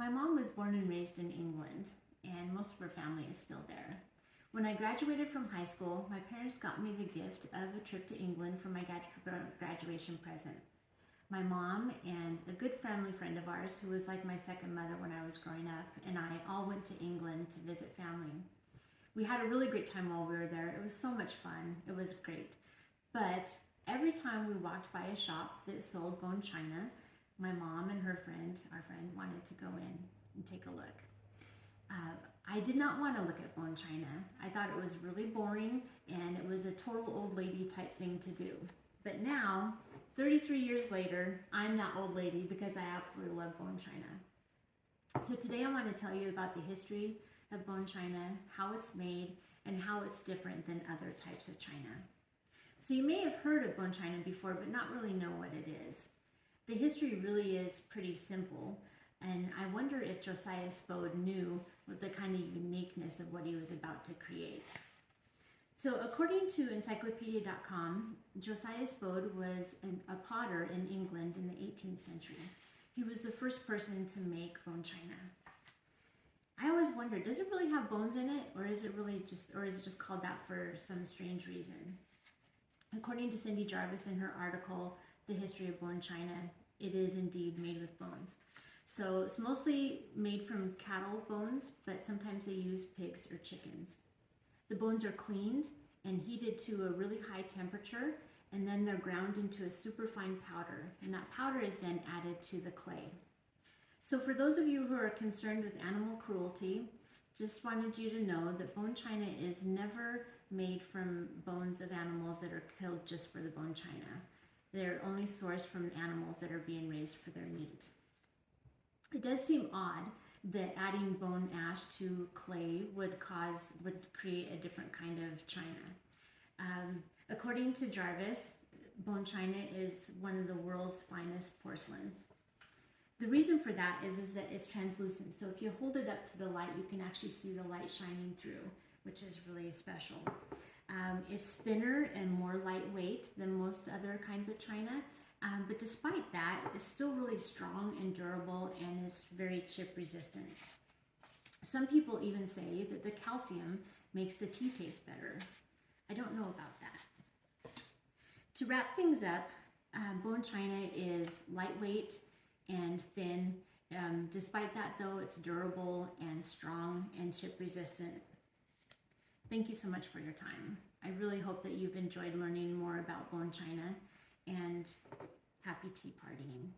My mom was born and raised in England, and most of her family is still there. When I graduated from high school, my parents got me the gift of a trip to England for my graduation present. My mom and a good family friend of ours, who was like my second mother when I was growing up, and I all went to England to visit family. We had a really great time while we were there. It was so much fun. It was great. But every time we walked by a shop that sold bone china, my mom and our friend, wanted to go in and take a look. I did not want to look at bone china. I thought it was really boring and it was a total old lady type thing to do. But now, 33 years later, I'm that old lady because I absolutely love bone china. So today I want to tell you about the history of bone china, how it's made, and how it's different than other types of china. So you may have heard of bone china before, but not really know what it is. The history really is pretty simple, and I wonder if Josiah Spode knew what the kind of uniqueness of what he was about to create. So according to encyclopedia.com, Josiah Spode was a potter in England in the 18th century. He was the first person to make bone china. I always wondered, does it really have bones in it, or is it just called that for some strange reason? According to Cindy Jarvis in her article, The History of Bone China, it is indeed made with bones. So it's mostly made from cattle bones, but sometimes they use pigs or chickens. The bones are cleaned and heated to a really high temperature, and then they're ground into a superfine powder, and that powder is then added to the clay. So for those of you who are concerned with animal cruelty, just wanted you to know that bone china is never made from bones of animals that are killed just for the bone china. They're only sourced from animals that are being raised for their meat. It does seem odd that adding bone ash to clay would create a different kind of china. According to Jarvis, bone china is one of the world's finest porcelains. The reason for that is that it's translucent. So if you hold it up to the light, you can actually see the light shining through, which is really special. It's thinner and more lightweight than most other kinds of china, but despite that, it's still really strong and durable, and it's very chip resistant. Some people even say that the calcium makes the tea taste better. I don't know about that. To wrap things up, bone china is lightweight and thin. Despite that though, it's durable and strong and chip resistant. Thank you so much for your time. I really hope that you've enjoyed learning more about bone china, and happy tea partying.